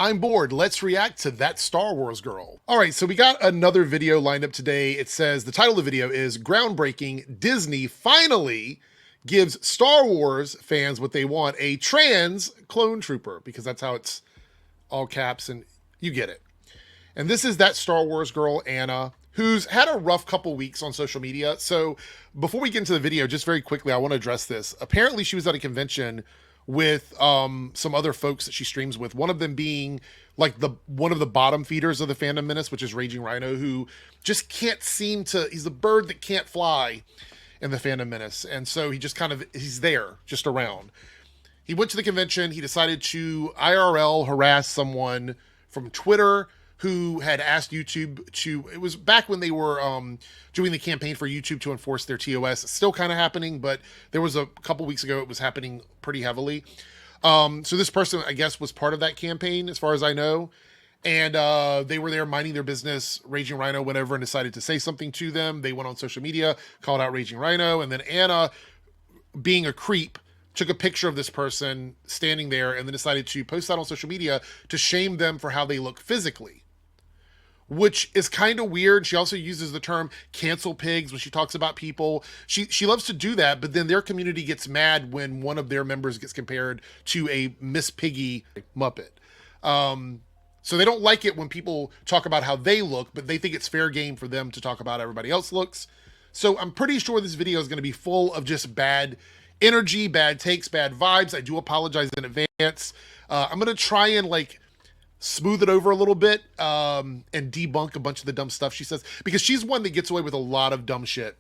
I'm bored. Let's react to That Star Wars Girl. All right, so we got another video lined up today. It says the title of the video is Groundbreaking. Disney finally gives Star Wars fans what they want, a trans clone trooper, because that's how it's all caps and you get it. And this is That Star Wars Girl, Anna, who's had a rough couple weeks on social media. So before we get into the video, just very quickly, I want to address this. Apparently she was at a convention with some other folks that she streams with, one of them being like one of the bottom feeders of the Fandom Menace, which is Raging Rhino, who just can't seem to, he's the bird that can't fly in the Fandom Menace. And so he just kind of, he's there, just around. He went to the convention, he decided to IRL harass someone from Twitter who had asked YouTube to, it was back when they were doing the campaign for YouTube to enforce their TOS. It's still kind of happening, but there was a couple weeks ago, it was happening pretty heavily. So this person, I guess, was part of that campaign, as far as I know. And they were there minding their business. Raging Rhino went over and decided to say something to them. They went on social media, called out Raging Rhino, and then Anna, being a creep, took a picture of this person standing there and then decided to post that on social media to shame them for how they look physically, which is kind of weird. She also uses the term cancel pigs when she talks about people. She loves to do that, but then their community gets mad when one of their members gets compared to a Miss Piggy Muppet. So they don't like it when people talk about how they look, but they think it's fair game for them to talk about how everybody else looks. So I'm pretty sure this video is going to be full of just bad energy, bad takes, bad vibes. I do apologize in advance. I'm going to try and smooth it over a little bit and debunk a bunch of the dumb stuff she says, because she's one that gets away with a lot of dumb shit.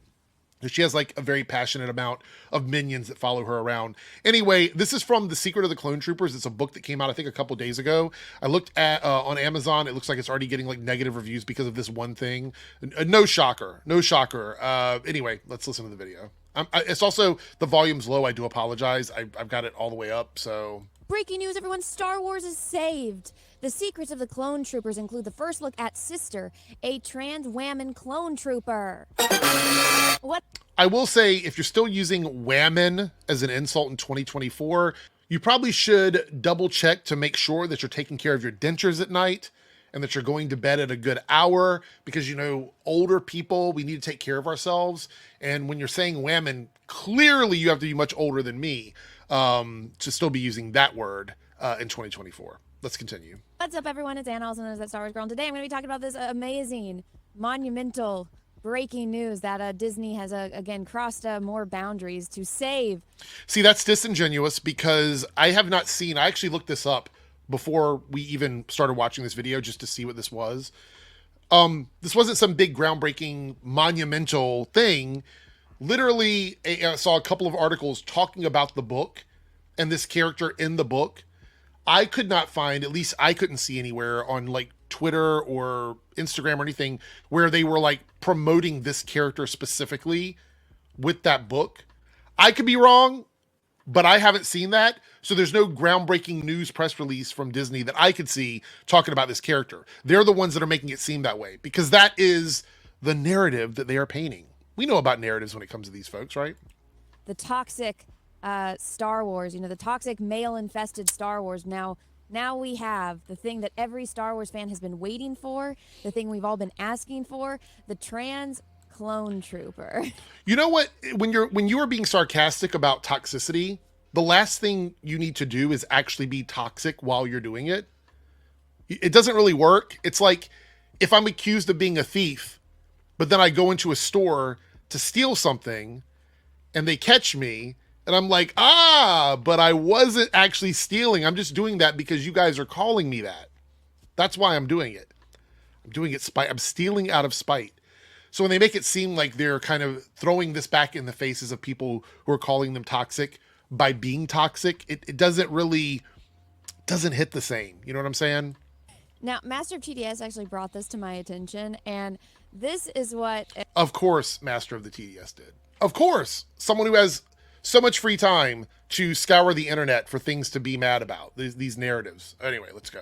She has a very passionate amount of minions that follow her around. Anyway, this is from The Secret of the Clone Troopers. It's a book that came out, I think, a couple days ago. I looked at on Amazon. It looks like it's already getting negative reviews because of this one thing. No shocker. No shocker. Anyway, let's listen to the video. It's also, the volume's low. I do apologize. I've got it all the way up, so... Breaking news, everyone, Star Wars is saved. The secrets of the clone troopers include the first look at Sister, a trans whammon clone trooper. What? I will say, if you're still using whammon as an insult in 2024, you probably should double check to make sure that you're taking care of your dentures at night and that you're going to bed at a good hour, because, older people, we need to take care of ourselves. And when you're saying whammon, clearly you have to be much older than me to still be using that word in 2024. Let's continue. What's up, everyone? It's Anna, also known as That Star Wars Girl. And today I'm going to be talking about this amazing, monumental, breaking news that Disney has, again, crossed more boundaries to save. See, that's disingenuous, because I have not seen, I actually looked this up before we even started watching this video just to see what this was. This wasn't some big groundbreaking, monumental thing. Literally, I saw a couple of articles talking about the book and this character in the book. I could not find, at least I couldn't see anywhere on Twitter or Instagram or anything, where they were promoting this character specifically with that book. I could be wrong, but I haven't seen that. So there's no groundbreaking news press release from Disney that I could see talking about this character. They're the ones that are making it seem that way, because that is the narrative that they are painting. We know about narratives when it comes to these folks, right? The toxic Star Wars, the toxic male-infested Star Wars. Now we have the thing that every Star Wars fan has been waiting for, the thing we've all been asking for, the trans clone trooper. You know what? When you are being sarcastic about toxicity, the last thing you need to do is actually be toxic while you're doing it. It doesn't really work. It's like if I'm accused of being a thief, but then I go into a store to steal something and they catch me and I'm like, but I wasn't actually stealing. I'm just doing that because you guys are calling me that. That's why I'm doing it. I'm doing it spite. I'm stealing out of spite. So when they make it seem like they're kind of throwing this back in the faces of people who are calling them toxic by being toxic, it doesn't hit the same. You know what I'm saying? Now, Master of TDS actually brought this to my attention, and this is what... Of course, Master of the TDS did. Of course, someone who has so much free time to scour the internet for things to be mad about, these narratives. Anyway, let's go.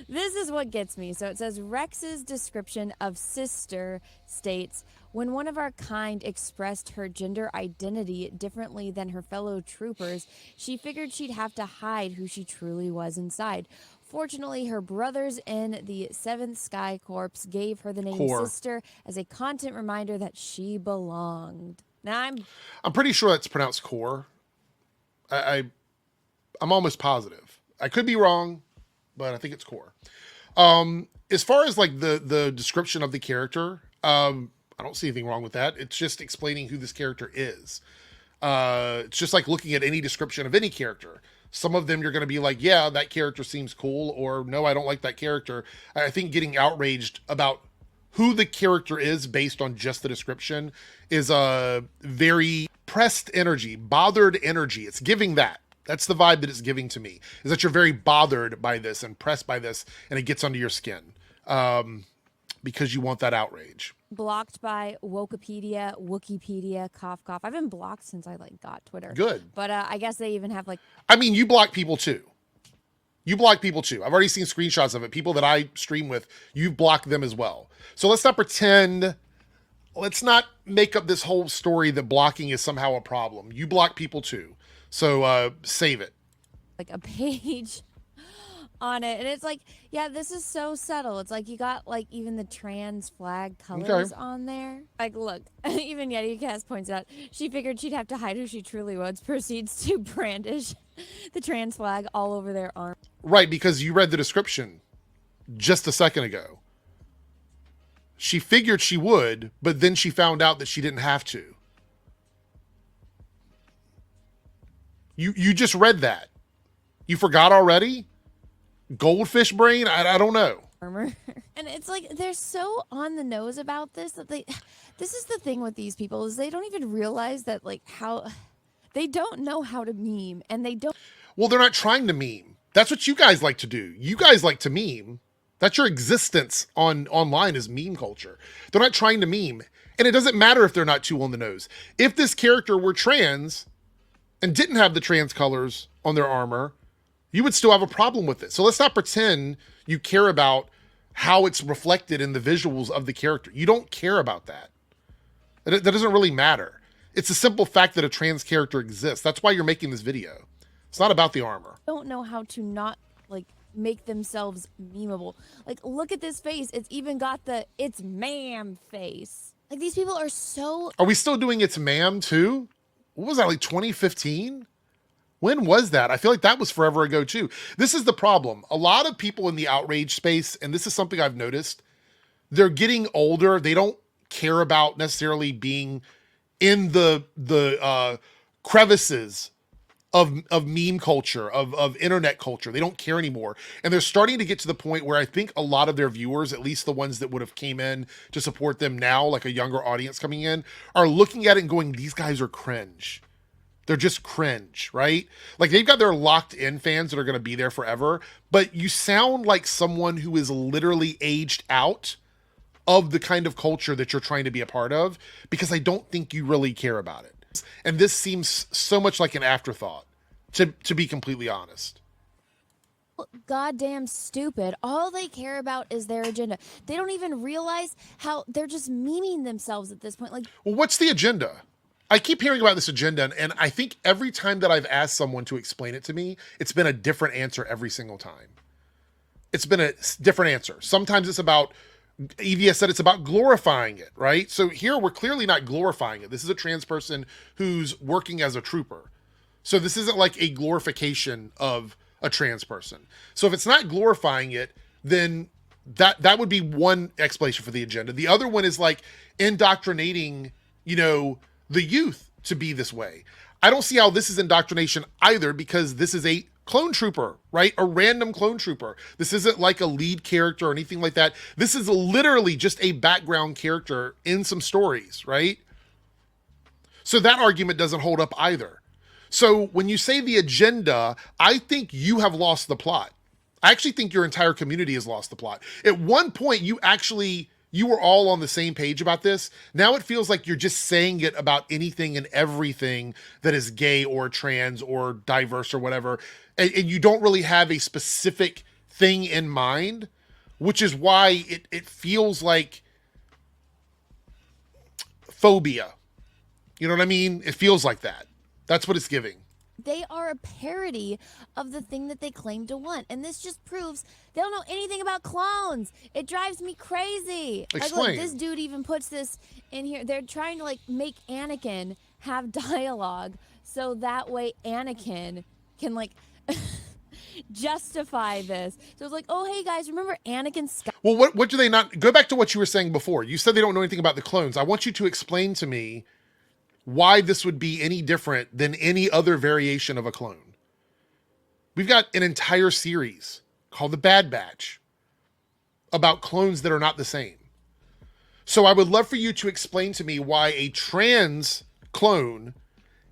This is what gets me. So it says Rex's description of sister states, when one of our kind expressed her gender identity differently than her fellow troopers, she figured she'd have to hide who she truly was inside. Fortunately, her brothers in the 7th Sky Corps gave her the name Core. Sister as a content reminder that she belonged. Now I'm pretty sure that's pronounced core. I'm almost positive. I could be wrong, but I think it's core. As far as like the description of the character, I don't see anything wrong with that. It's just explaining who this character is. It's just like looking at any description of any character. Some of them you're going to be like, yeah, that character seems cool, or no, I don't like that character. I think getting outraged about who the character is based on just the description is a very pressed energy, bothered energy. It's giving that. That's the vibe that it's giving to me, is that you're very bothered by this and pressed by this, and it gets under your skin because you want that outrage. blocked by Wikipedia, cough, cough. I've been blocked since I like got Twitter. Good. But I guess they even have like... I mean, you block people too. You block people too. I've already seen screenshots of it. People that I stream with, you've blocked them as well. So let's not pretend, let's not make up this whole story that blocking is somehow a problem. You block people too. So save it. like a page on it, and it's like, yeah, this is so subtle. It's like you got like even the trans flag colors on there. Like, look, even YetiCast points out she figured she'd have to hide who she truly was, proceeds to brandish the trans flag all over their arm. Right, because you read the description just a second ago. She figured she would, but then she found out that she didn't have to. You just read that. You forgot already? Goldfish brain? I don't know. Armor. And it's like they're so on the nose about this that this is the thing with these people, is they don't even realize that like how they don't know how to meme, and they don't. Well, they're not trying to meme. That's what you guys like to do. You guys like to meme. That's your existence online is meme culture. They're not trying to meme. And it doesn't matter if they're not too on the nose. If this character were trans and didn't have the trans colors on their armor, you would still have a problem with it. So let's not pretend you care about how it's reflected in the visuals of the character. You don't care about that. That doesn't really matter. It's a simple fact that a trans character exists. That's why you're making this video. It's not about the armor. Don't know how to not like make themselves memeable. Like, look at this face. It's even got the "it's ma'am" face. Like, these people are so... Are we still doing "it's ma'am" too? What was that, like 2015? When was that? I feel like that was forever ago too. This is the problem. A lot of people in the outrage space, and this is something I've noticed, they're getting older. They don't care about necessarily being in the crevices of meme culture, of internet culture. They don't care anymore. And they're starting to get to the point where I think a lot of their viewers, at least the ones that would have came in to support them now, like a younger audience coming in, are looking at it and going, these guys are cringe. They're just cringe, right? Like, they've got their locked in fans that are going to be there forever, but you sound like someone who is literally aged out of the kind of culture that you're trying to be a part of, because I don't think you really care about it. And this seems so much like an afterthought, to be completely honest. Goddamn stupid. All they care about is their agenda. They don't even realize how they're just memeing themselves at this point. Like, well, what's the agenda? I keep hearing about this agenda, and I think every time that I've asked someone to explain it to me, it's been a different answer every single time. It's been a different answer. Sometimes it's about, EVS said it's about glorifying it, right? So here we're clearly not glorifying it. This is a trans person who's working as a trooper. So this isn't like a glorification of a trans person. So if it's not glorifying it, then that would be one explanation for the agenda. The other one is like indoctrinating, the youth to be this way. I don't see how this is indoctrination either, because this is a clone trooper, right? A random clone trooper. This isn't like a lead character or anything like that. This is literally just a background character in some stories, right? So that argument doesn't hold up either. So when you say the agenda, I think you have lost the plot. I actually think your entire community has lost the plot. At one point, you were all on the same page about this. Now it feels like you're just saying it about anything and everything that is gay or trans or diverse or whatever. And you don't really have a specific thing in mind, which is why it feels like phobia. You know what I mean? It feels like that. That's what it's giving. They are a parody of the thing that they claim to want. And this just proves they don't know anything about clones. It drives me crazy. Explain. Like, look, this dude even puts this in here. They're trying to, like, make Anakin have dialogue so that way Anakin can, like, justify this. So it's like, oh, hey, guys, remember Anakin Skywalker? Well, what do they not... Go back to what you were saying before. You said they don't know anything about the clones. I want you to explain to me why this would be any different than any other variation of a clone. We've got an entire series called The Bad Batch about clones that are not the same. So I would love for you to explain to me why a trans clone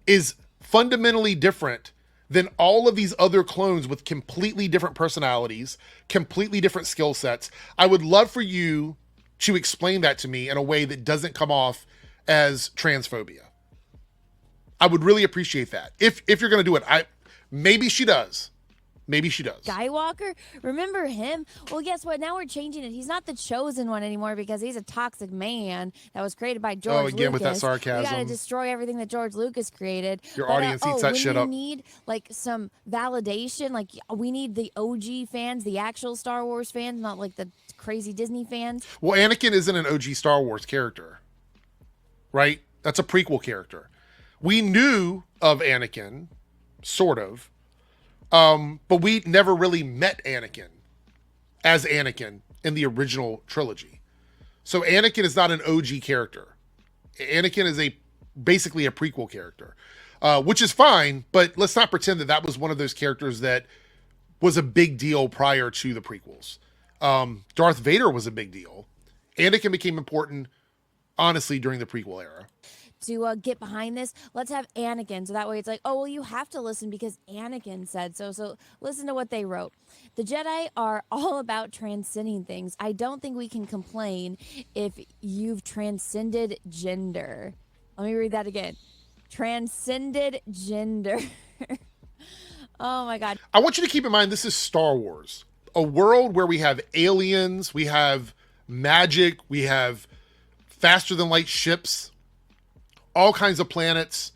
is fundamentally different than all of these other clones with completely different personalities, completely different skill sets. I would love for you to explain that to me in a way that doesn't come off as transphobia. I would really appreciate that. If you're going to do it, maybe she does. Maybe she does. Skywalker? Remember him? Well, guess what? Now we're changing it. He's not the chosen one anymore because he's a toxic man that was created by George Lucas. Oh, again, with that sarcasm. We got to destroy everything that George Lucas created. Your audience eats that shit up. We need, like, some validation. Like, we need the OG fans, the actual Star Wars fans, not, like, the crazy Disney fans. Well, Anakin isn't an OG Star Wars character, right? That's a prequel character. We knew of Anakin, sort of, but we never really met Anakin as Anakin in the original trilogy. So Anakin is not an OG character. Anakin is basically a prequel character, which is fine, but let's not pretend that that was one of those characters that was a big deal prior to the prequels. Darth Vader was a big deal. Anakin became important, honestly, during the prequel era. To get behind this, let's have Anakin. So that way it's like, oh, well, you have to listen because Anakin said so. So listen to what they wrote. The Jedi are all about transcending things. I don't think we can complain if you've transcended gender. Let me read that again. Transcended gender. Oh, my God. I want you to keep in mind, this is Star Wars, a world where we have aliens, we have magic, we have faster than light ships, all kinds of planets,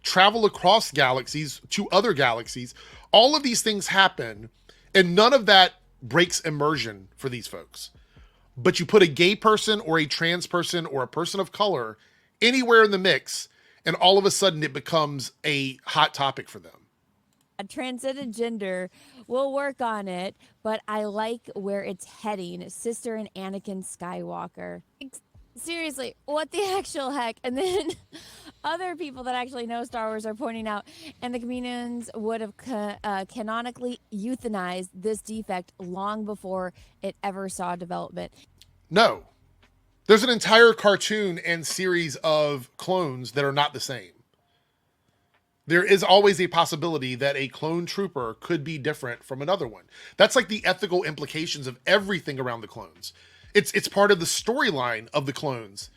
travel across galaxies to other galaxies. All of these things happen, and none of that breaks immersion for these folks. But you put a gay person or a trans person or a person of color anywhere in the mix, and all of a sudden it becomes a hot topic for them. A transcended gender, we'll work on it, but I like where it's heading. Sister and Anakin Skywalker. Seriously, what the actual heck? And then other people that actually know Star Wars are pointing out, and the comedians would have canonically euthanized this defect long before it ever saw development. No. There's an entire cartoon and series of clones that are not the same. There is always a possibility that a clone trooper could be different from another one. That's like the ethical implications of everything around the clones. It's part of the storyline of the clones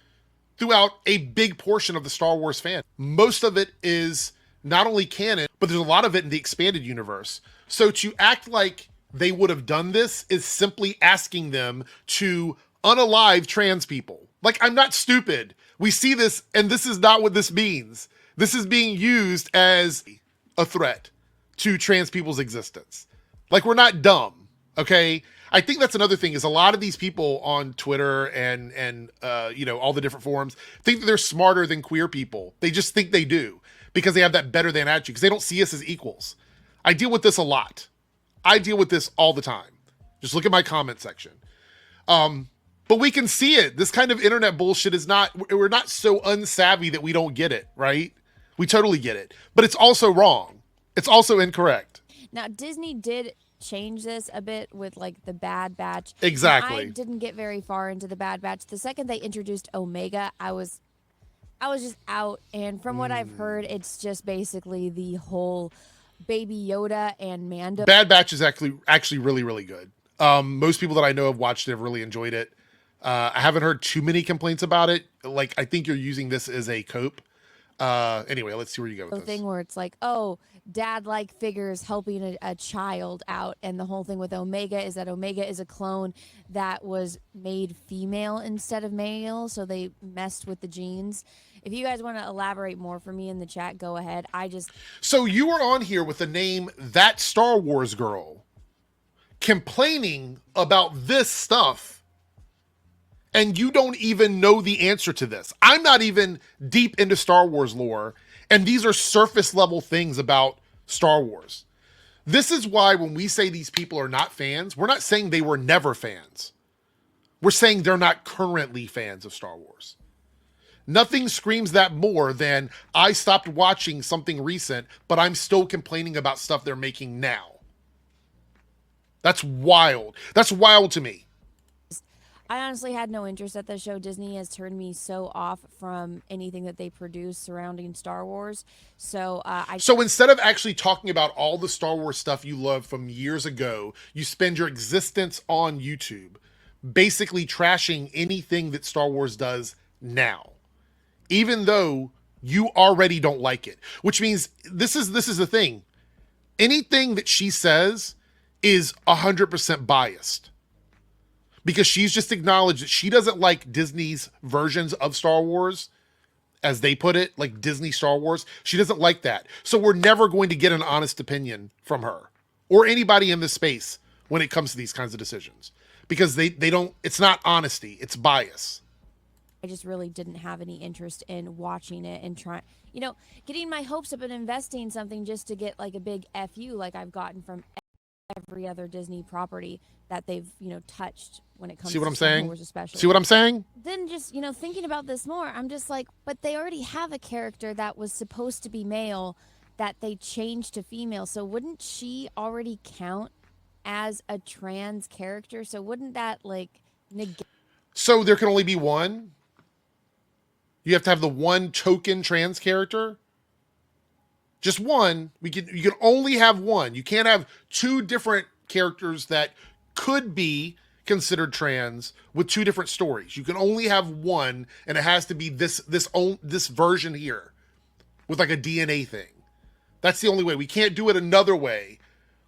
throughout a big portion of the Star Wars fan. Most of it is not only canon, but there's a lot of it in the expanded universe. So to act like they would have done this is simply asking them to unalive trans people. Like, I'm not stupid. We see this, and this is not what this means. This is being used as a threat to trans people's existence. Like, we're not dumb, okay? I think that's another thing is a lot of these people on Twitter and all the different forums think that they're smarter than queer people. They just think they do because they have that better than attitude because they don't see us as equals. I deal with this a lot. I deal with this all the time. Just look at my comment section. But we can see it. This kind of internet bullshit we're not so unsavvy that we don't get it, right? We totally get it. But it's also wrong. It's also incorrect. Now, Disney did change this a bit with, like, the Bad Batch. Exactly. I didn't get very far into the Bad Batch. The second they introduced Omega, I was just out. And from what I've heard, it's just basically the whole Baby Yoda and Mando. Bad Batch is actually really, really good. Most people that I know have watched it have really enjoyed it. I haven't heard too many complaints about it. Like, I think you're using this as a cope. Anyway, let's see where you go with this. Thing where it's like, oh, dad-like figures helping a child out, and the whole thing with Omega is that Omega is a clone that was made female instead of male, so they messed with the genes. If you guys want to elaborate more for me in the chat, go ahead. So you were on here with the name ThatStarWarsGirl, complaining about this stuff, and you don't even know the answer to this. I'm not even deep into Star Wars lore, and these are surface level things about Star Wars. This is why when we say these people are not fans, we're not saying they were never fans. We're saying they're not currently fans of Star Wars. Nothing screams that more than I stopped watching something recent, but I'm still complaining about stuff they're making now. That's wild. That's wild to me. I honestly had no interest at the show. Disney has turned me so off from anything that they produce surrounding Star Wars. So So instead of actually talking about all the Star Wars stuff you love from years ago, you spend your existence on YouTube basically trashing anything that Star Wars does now, even though you already don't like it. Which means this is the thing. Anything that she says is 100% biased, because she's just acknowledged that she doesn't like Disney's versions of Star Wars, as they put it, like Disney Star Wars. She doesn't like that. So we're never going to get an honest opinion from her or anybody in this space when it comes to these kinds of decisions, because they don't, it's not honesty, it's bias. I just really didn't have any interest in watching it and trying, getting my hopes up and investing in something just to get like a big FU like I've gotten from every other Disney property that they've, touched when it comes to Star Wars especially. See what I'm saying? Then just, thinking about this more, I'm just like, but they already have a character that was supposed to be male that they changed to female. So wouldn't she already count as a trans character? So wouldn't that negate? So there can only be one? You have to have the one token trans character? Just one. You can only have one. You can't have two different characters that could be considered trans with two different stories. You can only have one, and it has to be this version here with like a DNA thing. That's the only way. We can't do it another way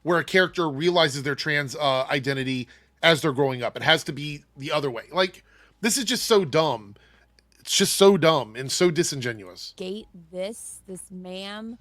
where a character realizes their trans identity as they're growing up. It has to be the other way. Like, this is just so dumb. It's just so dumb and so disingenuous. Gate this ma'am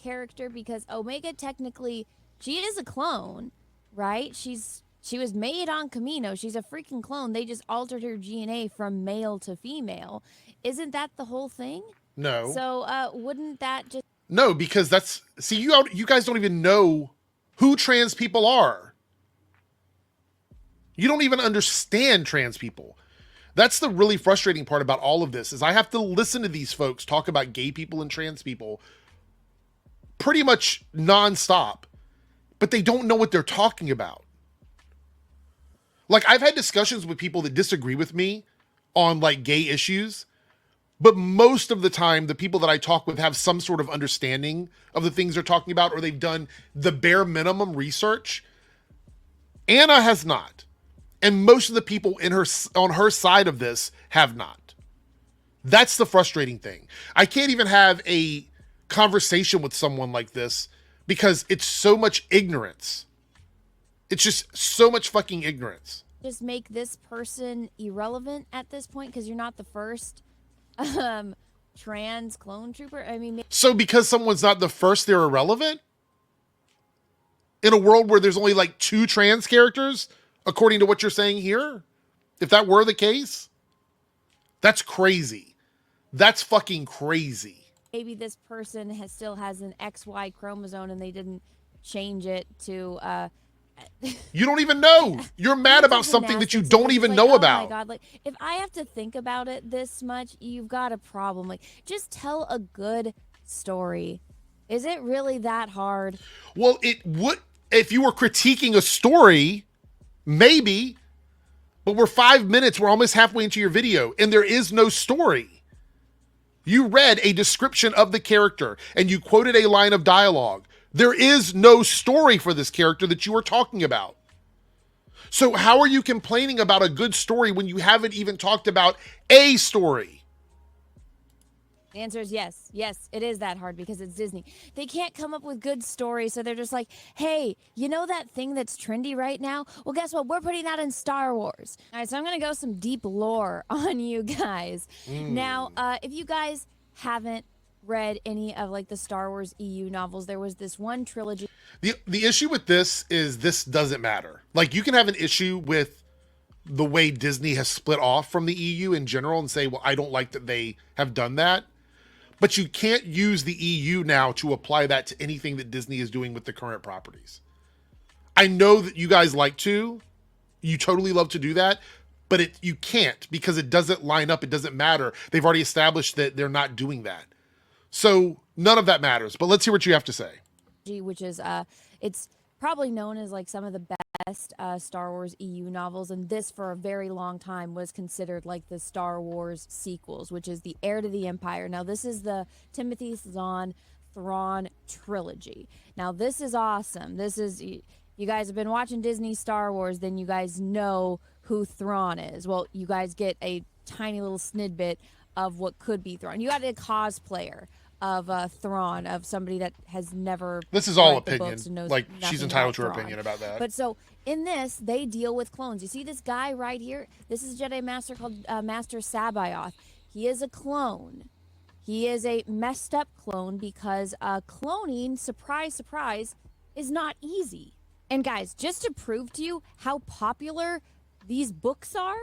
character, because Omega technically, she is a clone, right? She was made on Kamino. She's a freaking clone. They just altered her DNA from male to female. Isn't that the whole thing? No. So wouldn't that just... No, because that's... See, you guys don't even know who trans people are. You don't even understand trans people. That's the really frustrating part about all of this, is I have to listen to these folks talk about gay people and trans people pretty much nonstop, but they don't know what they're talking about. Like, I've had discussions with people that disagree with me on like gay issues, but most of the time, the people that I talk with have some sort of understanding of the things they're talking about, or they've done the bare minimum research. Anna has not. And most of the people on her side of this have not. That's the frustrating thing. I can't even have a conversation with someone like this because it's so much ignorance. It's just so much fucking ignorance. Just make this person irrelevant at this point because you're not the first trans clone trooper. I mean, so because someone's not the first, they're irrelevant? In a world where there's only like 2 trans characters, according to what you're saying here? If that were the case? That's crazy. That's fucking crazy. Maybe this person still has an XY chromosome and they didn't change it to... You don't even know. You're mad about something that you don't even know about. Oh my God, like, if I have to think about it this much, you've got a problem. Like, just tell a good story. Is it really that hard? Well, it would... If you were critiquing a story... Maybe, but we're 5 minutes, we're almost halfway into your video, and there is no story. You read a description of the character, and you quoted a line of dialogue. There is no story for this character that you are talking about. So how are you complaining about a good story when you haven't even talked about a story? The answer is yes. Yes, it is that hard because it's Disney. They can't come up with good stories, so they're just like, hey, you know that thing that's trendy right now? Well, guess what? We're putting that in Star Wars. All right, so I'm going to go some deep lore on you guys. Now, if you guys haven't read any of like the Star Wars EU novels, there was this one trilogy. The issue with this is this doesn't matter. Like, you can have an issue with the way Disney has split off from the EU in general and say, well, I don't like that they have done that. But you can't use the EU now to apply that to anything that Disney is doing with the current properties. I know that you guys like to. You totally love to do that. But you can't because it doesn't line up. It doesn't matter. They've already established that they're not doing that. So none of that matters. But let's hear what you have to say. Which is, it's probably known as like some of the best Star Wars EU novels, and this for a very long time was considered like the Star Wars sequels, which is the Heir to the Empire. Now this is the Timothy Zahn Thrawn trilogy. Now this is awesome. This is, you guys have been watching Disney Star Wars, then you guys know who Thrawn is. Well, you guys get a tiny little snidbit of what could be Thrawn. You got a cosplayer of Thrawn, of somebody that has never. This is all read the opinion. books and knows Like, she's entitled to her Thrawn. opinion about that. But so in this, they deal with clones. You see this guy right here? This is a Jedi Master called Master Sabayoth. He is a clone. He is a messed up clone because cloning, surprise, surprise, is not easy. And guys, just to prove to you how popular these books are,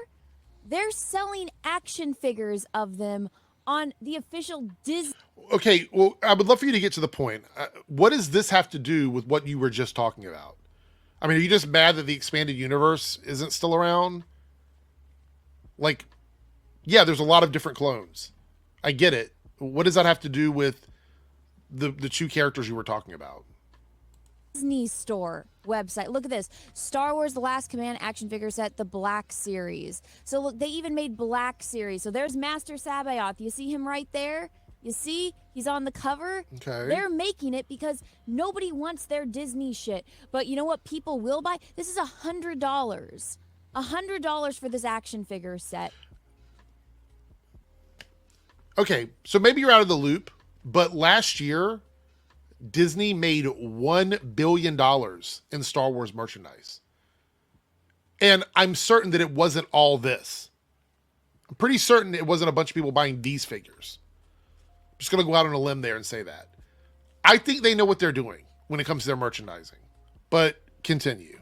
they're selling action figures of them on the official Disney. Okay, well, I would love for you to get to the point. What does this have to do with what you were just talking about? I mean, are you just mad that the expanded universe isn't still around? Like, yeah, there's a lot of different clones. I get it. What does that have to do with the two characters you were talking about? Disney Store website. Look at this. Star Wars The Last Command action figure set, the Black Series. So look, they even made Black Series. So there's Master Sabayoth. You see him right there? You see? He's on the cover. Okay. They're making it because nobody wants their Disney shit. But you know what people will buy? This is $100. $100 for this action figure set. Okay, so maybe you're out of the loop, but last year, Disney made $1 billion in Star Wars merchandise. And I'm certain that it wasn't all this. I'm pretty certain it wasn't a bunch of people buying these figures. I'm just going to go out on a limb there and say that. I think they know what they're doing when it comes to their merchandising. But continue.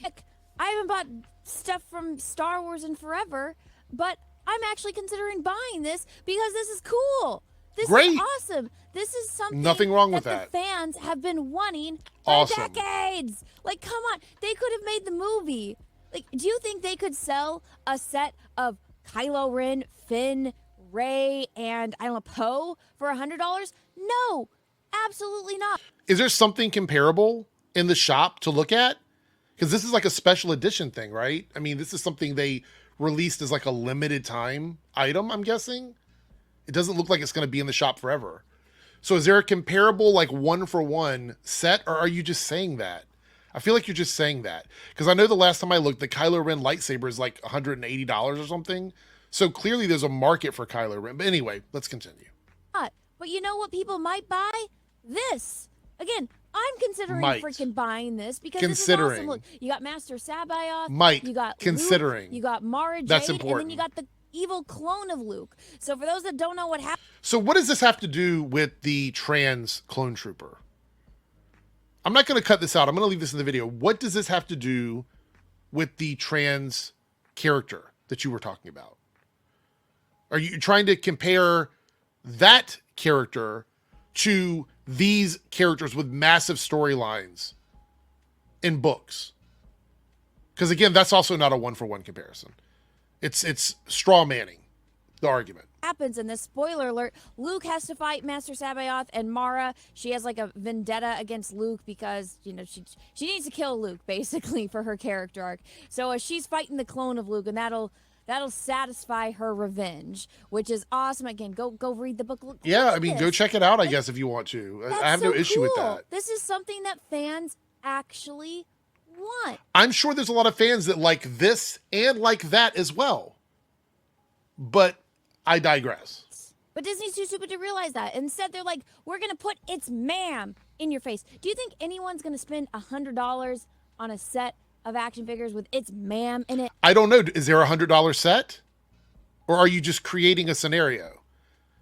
Heck, I haven't bought stuff from Star Wars in forever, but I'm actually considering buying this because this is cool. This Great. is awesome. This is something Nothing wrong with that. The fans have been wanting for Awesome. decades. Like, come on. They could have made the movie. Like, do you think they could sell a set of Kylo Ren, Finn, Rey, and, I don't know, Poe for $100? No, absolutely not. Is there something comparable in the shop to look at? Because this is like a special edition thing, right? I mean, this is something they released as like a limited time item, I'm guessing. It doesn't look like it's going to be in the shop forever. So is there a comparable like 1-for-1 set, or are you just saying that? I feel like you're just saying that. Because I know the last time I looked, the Kylo Ren lightsaber is like $180 or something. So clearly there's a market for Kylo Ren. But anyway, let's continue. But you know what people might buy? This. Again, I'm considering freaking buying this because this is awesome. Look, you got Master Sabayoth. You got considering. Luke, you got Mara Jade. That's important. And then you got the evil clone of Luke. So for those that don't know what happened. So what does this have to do with the trans clone trooper? I'm not going to cut this out. I'm going to leave this in the video. What does this have to do with the trans character that you were talking about? Are you trying to compare that character to these characters with massive storylines in books? Because again, that's also not a 1-for-1 comparison. It's straw manning the argument. Happens in this spoiler alert, Luke has to fight Master Sabayoth, and Mara, she has like a vendetta against Luke because, you know, she needs to kill Luke basically for her character arc. So she's fighting the clone of Luke, and that'll satisfy her revenge, which is awesome. Again, go read the book. Look I mean, go check it out, I guess, if you want to. I have no issue with that. This is something that fans actually want. I'm sure there's a lot of fans that like this and like that as well. But I digress. But Disney's too stupid to realize that. Instead, they're like, we're going to put "It's Ma'am" in your face. Do you think anyone's going to spend $100 on a set of action figures with "It's Ma'am" in it? I don't know. Is there $100 set? Or are you just creating a scenario?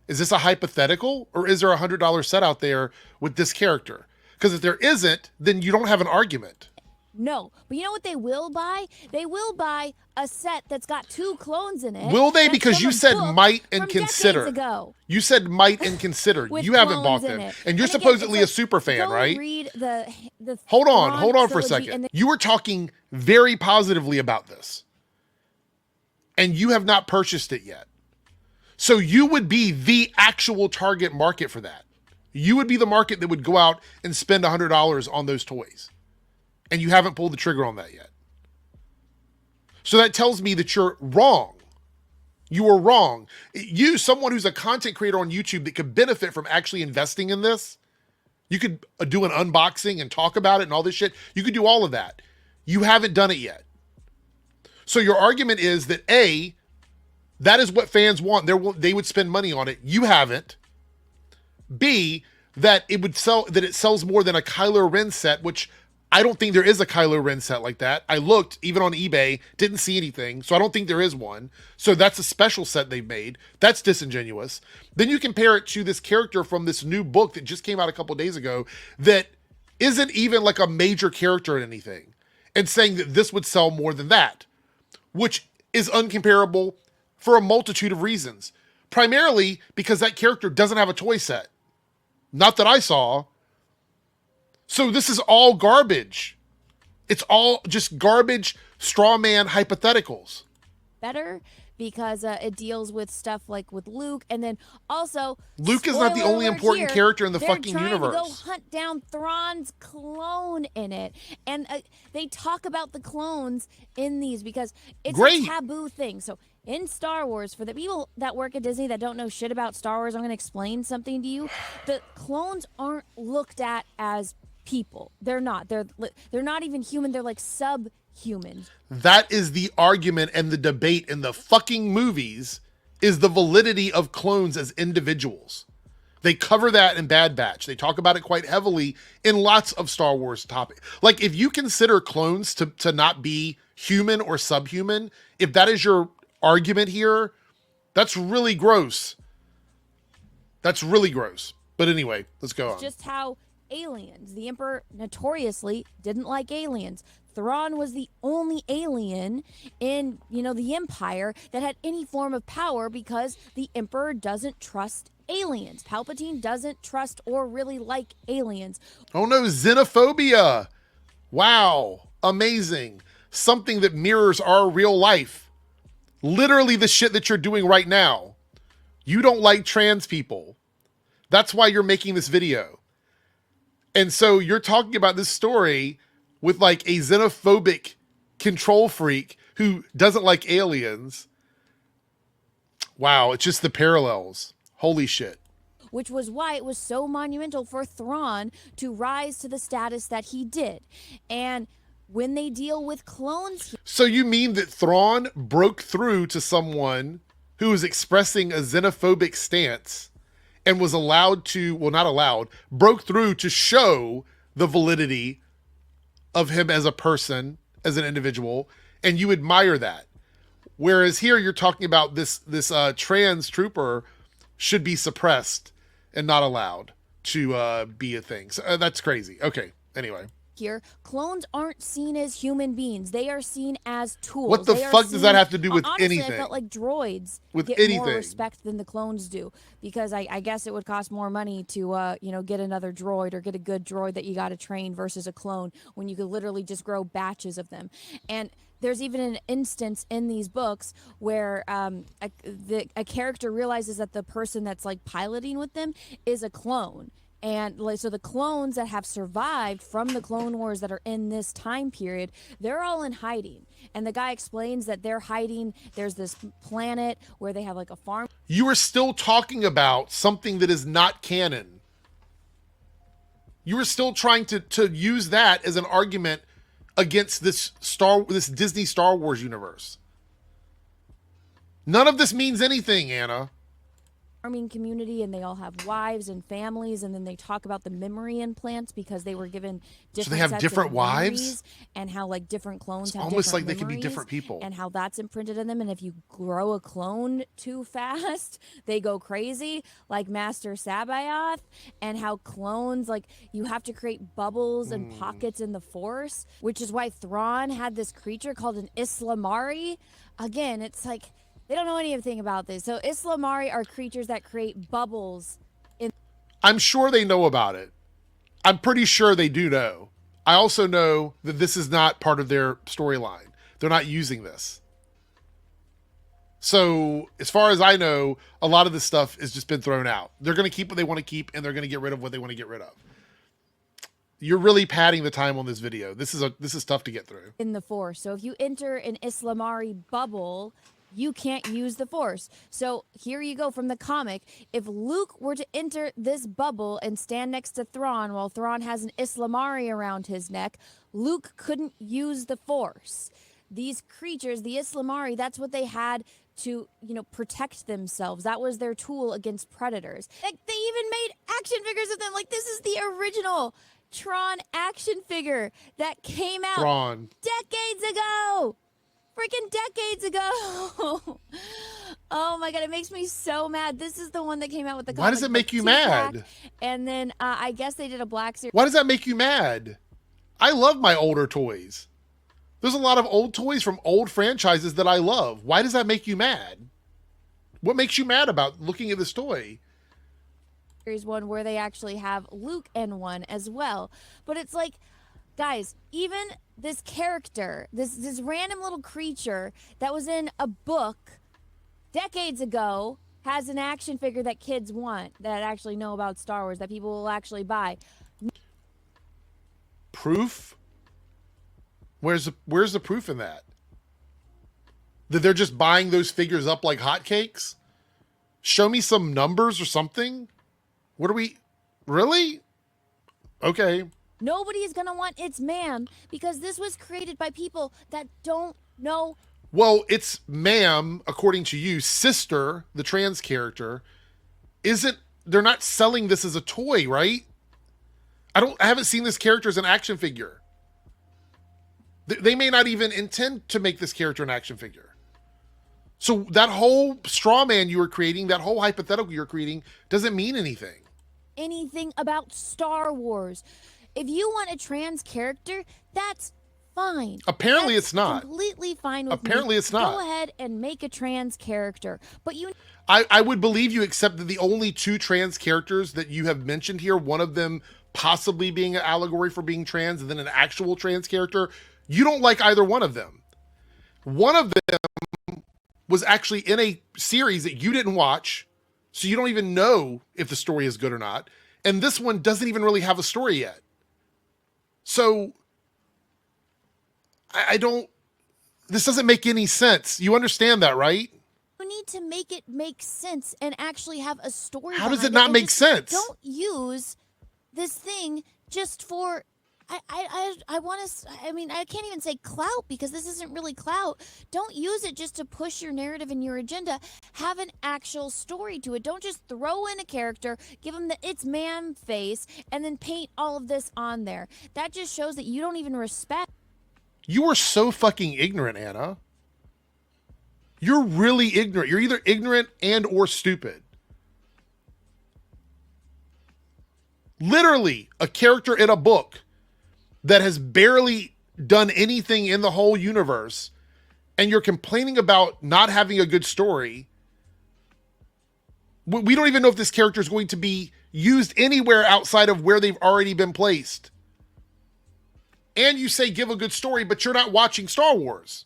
Is this a hypothetical? Or is there a $100 set out there with this character? Because if there isn't, then you don't have an argument. No. But you know what they will buy? They will buy a set that's got 2 clones in it. Will they? Because you said might and consider. Ago. You said might and consider. You haven't bought them. And you're supposedly a super fan, right? Read the hold on for a second. You were talking very positively about this. And you have not purchased it yet. So you would be the actual target market for that. You would be the market that would go out and spend $100 on those toys. And you haven't pulled the trigger on that yet. So that tells me that you're wrong. You are wrong. You, someone who's a content creator on YouTube that could benefit from actually investing in this, you could do an unboxing and talk about it and all this shit. You could do all of that. You haven't done it yet. So your argument is that A, that is what fans want. They would spend money on it. You haven't. B, that it sells more than a Kylo Ren set, which I don't think there is a Kylo Ren set like that. I looked even on eBay, didn't see anything. So I don't think there is one. So that's a special set they've made. That's disingenuous. Then you compare it to this character from this new book that just came out a couple of days ago that isn't even like a major character in anything, and saying that this would sell more than that, which is uncomparable for a multitude of reasons. Primarily because that character doesn't have a toy set. Not that I saw. So this is all garbage. It's all just garbage, straw man hypotheticals. Better because it deals with stuff like with Luke, and then also Luke is not the only important character in the fucking universe. They're trying to go hunt down Thrawn's clone in it, and they talk about the clones in these because it's a taboo thing. So in Star Wars, for the people that work at Disney that don't know shit about Star Wars, I'm going to explain something to you. The clones aren't looked at as people. They're not. They're not even human. They're like subhuman. That is the argument and the debate in the fucking movies, is the validity of clones as individuals. They cover that in Bad Batch. They talk about it quite heavily in lots of Star Wars topics. Like, if you consider clones to not be human or subhuman, if that is your argument here, that's really gross. That's really gross. But anyway, let's go on. It's just how aliens, the Emperor notoriously didn't like aliens. Thrawn was the only alien in, the Empire that had any form of power because the Emperor doesn't trust aliens. Palpatine doesn't trust or really like aliens. Oh no, xenophobia. Wow, amazing. Something that mirrors our real life. Literally the shit that you're doing right now. You don't like trans people. That's why you're making this video. And so you're talking about this story with like a xenophobic control freak who doesn't like aliens. Wow, it's just the parallels. Holy shit. Which was why it was so monumental for Thrawn to rise to the status that he did. And when they deal with clones... So you mean that Thrawn broke through to someone who was expressing a xenophobic stance and was allowed to, well, not allowed, broke through to show the validity of him as a person, as an individual, and you admire that. Whereas here you're talking about this trans trooper should be suppressed and not allowed to be a thing. So that's crazy. Okay, anyway. Here, clones aren't seen as human beings. They are seen as tools. What the fuck does that have to do with honestly, anything? I felt like droids with get anything. more respect than the clones do, because I guess it would cost more money to get another droid or get a good droid that you got to train versus a clone when you could literally just grow batches of them. And there's even an instance in these books where a character realizes that the person that's like piloting with them is a clone. And so the clones that have survived from the Clone Wars that are in this time period, they're all in hiding. And the guy explains that they're hiding. There's this planet where they have like a farm. You are still talking about something that is not canon. You are still trying to use that as an argument against this Disney Star Wars universe. None of this means anything, Anna. farming community, and they all have wives and families, and then they talk about the memory implants because they were given different So they have sets different of wives, and how like different clones have almost different like they could be memories, different people, and how that's imprinted in them. And if you grow a clone too fast, they go crazy, like Master Sabaoth, and how clones, like, you have to create bubbles and pockets in the Force, which is why Thrawn had this creature called an Islamari. Again, it's like they don't know anything about this. So Islamari are creatures that create bubbles. I'm sure they know about it. I'm pretty sure they do know. I also know that this is not part of their storyline. They're not using this. So as far as I know, a lot of this stuff has just been thrown out. They're going to keep what they want to keep, and they're going to get rid of what they want to get rid of. You're really padding the time on this video. This is tough to get through. In the Force. So if you enter an Islamari bubble, you can't use the Force. So here you go from the comic. If Luke were to enter this bubble and stand next to Thrawn while Thrawn has an Islamari around his neck, Luke couldn't use the Force. These creatures, the Islamari, that's what they had to, protect themselves. That was their tool against predators. Like, they even made action figures of them. Like, this is the original Tron action figure that came out decades ago. Freaking decades ago. Oh my god, it makes me so mad. This is the one that came out with the Why does it make you mad? And then I guess they did a black series. Why does that make you mad? I love my older toys. There's a lot of old toys from old franchises that I love. Why does that make you mad? What makes you mad about looking at this toy? Series 1 where they actually have Luke in one as well. But it's like, guys, even this character, this random little creature that was in a book decades ago has an action figure that kids want, that actually know about Star Wars, that people will actually buy. Proof? Where's the proof in that? That they're just buying those figures up like hotcakes? Show me some numbers or something. What are we... Really? Okay. Nobody is going to want It's Ma'am because this was created by people that don't know. Well, it's Ma'am, according to you, Sister, the trans character, they're not selling this as a toy, right? I haven't seen this character as an action figure. They may not even intend to make this character an action figure. So that whole straw man you were creating, that whole hypothetical you're creating, doesn't mean anything. Anything about Star Wars. If you want a trans character, that's fine. Apparently that's it's not. Completely fine with Apparently me. It's not. Go ahead and make a trans character. But I would believe you, except that the only two trans characters that you have mentioned here, one of them possibly being an allegory for being trans and then an actual trans character, you don't like either one of them. One of them was actually in a series that you didn't watch, so you don't even know if the story is good or not. And this one doesn't even really have a story yet. So this doesn't make any sense. You understand that, right? You need to make it make sense and actually have a story. How does it not make sense? Don't use this thing just for... I want to, I can't even say clout because this isn't really clout. Don't use it just to push your narrative and your agenda. Have an actual story to it. Don't just throw in a character, give them the It's Man face, and then paint all of this on there. That just shows that you don't even respect. You are so fucking ignorant, Anna. You're really ignorant. You're either ignorant and or stupid. Literally, a character in a book that has barely done anything in the whole universe, and you're complaining about not having a good story. We don't even know if this character is going to be used anywhere outside of where they've already been placed. And you say give a good story, but you're not watching Star Wars.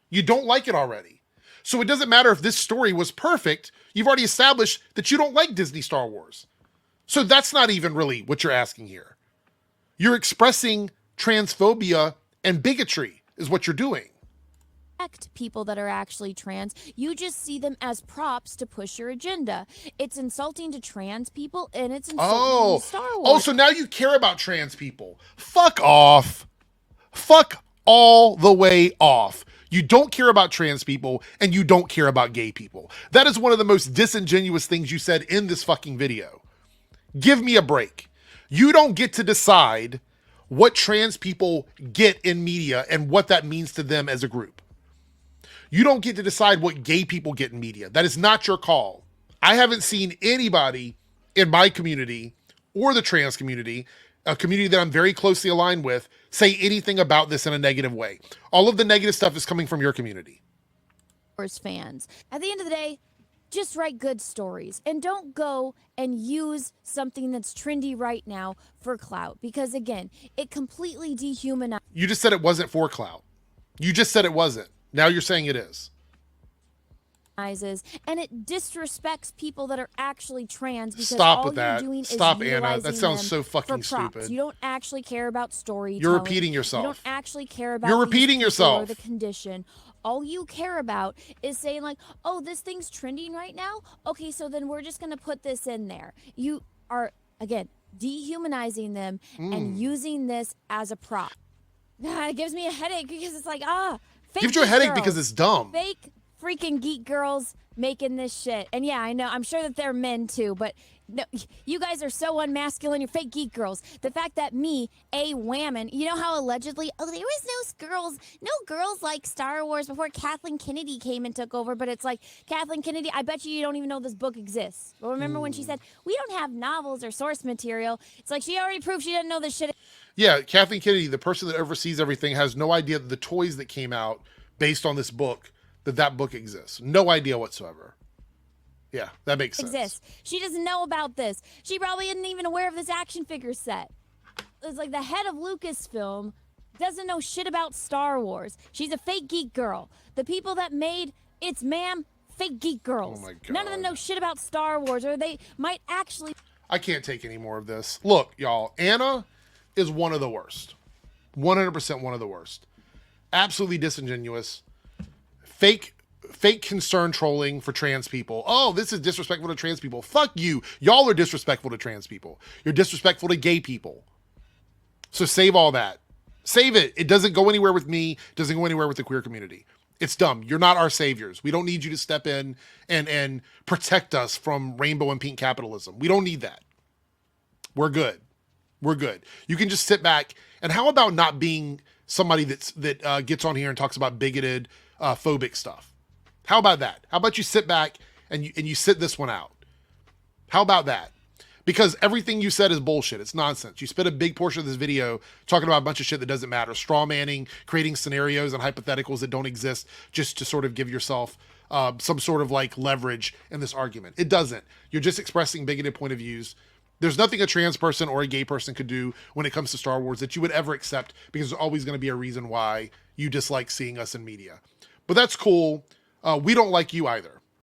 You don't like it already. So it doesn't matter if this story was perfect. You've already established that you don't like Disney Star Wars. So that's not even really what you're asking here. You're expressing transphobia and bigotry is what you're doing. People that are actually trans, you just see them as props to push your agenda. It's insulting to trans people and it's insulting to Star Wars. Oh, so now you care about trans people. Fuck off. Fuck all the way off. You don't care about trans people, and you don't care about gay people. That is one of the most disingenuous things you said in this fucking video. Give me a break. You don't get to decide what trans people get in media and what that means to them as a group. You don't get to decide what gay people get in media. That is not your call. I haven't seen anybody in my community or the trans community, a community that I'm very closely aligned with, say anything about this in a negative way. All of the negative stuff is coming from your community. Fans. At the end of the day, just write good stories and don't go and use something that's trendy right now for clout, because again, it completely dehumanizes. You just said it wasn't for clout. You just said it wasn't. Now you're saying it is. And it disrespects people that are actually trans, because Stop all with you're that. doing Stop, is Anna. That sounds so fucking for props. stupid. You don't actually care about storytelling. You're repeating yourself. You don't actually care about You're these repeating people yourself. or the condition. All you care about is saying like, oh, this thing's trending right now. Okay, so then we're just going to put this in there. You are, again, dehumanizing them and using this as a prop. It gives me a headache because it's like, fake Gives you a geek headache girls. because it's dumb. Fake freaking geek girls making this shit. And yeah, I know, I'm sure that they're men too, but no, you guys are so unmasculine. You're fake geek girls. The fact that me, a whammon, you know how allegedly, oh, there was no girls like Star Wars before Kathleen Kennedy came and took over. But it's like, Kathleen Kennedy, I bet you don't even know this book exists. But remember when she said, we don't have novels or source material? It's like she already proved she didn't know this shit. Yeah, Kathleen Kennedy, the person that oversees everything, has no idea that the toys that came out based on this book, that book exists. No idea whatsoever. Yeah, that makes sense. Exists. She doesn't know about this. She probably isn't even aware of this action figure set. It's like the head of Lucasfilm doesn't know shit about Star Wars. She's a fake geek girl. The people that made It's Ma'am, fake geek girls. Oh my God. None of them know shit about Star Wars, or they might actually. I can't take any more of this. Look, y'all, Anna is one of the worst. 100% one of the worst. Absolutely disingenuous. Fake concern trolling for trans people. Oh, this is disrespectful to trans people. Fuck you. Y'all are disrespectful to trans people. You're disrespectful to gay people. So save all that. Save it. It doesn't go anywhere with me. It doesn't go anywhere with the queer community. It's dumb. You're not our saviors. We don't need you to step in and protect us from rainbow and pink capitalism. We don't need that. We're good. We're good. You can just sit back. And how about not being somebody that gets on here and talks about bigoted, phobic stuff? How about that? How about you sit back and you sit this one out? How about that? Because everything you said is bullshit. It's nonsense. You spent a big portion of this video talking about a bunch of shit that doesn't matter. Straw manning, creating scenarios and hypotheticals that don't exist just to sort of give yourself some sort of like leverage in this argument. It doesn't. You're just expressing bigoted point of views. There's nothing a trans person or a gay person could do when it comes to Star Wars that you would ever accept, because there's always going to be a reason why you dislike seeing us in media. But that's cool. We don't like you either.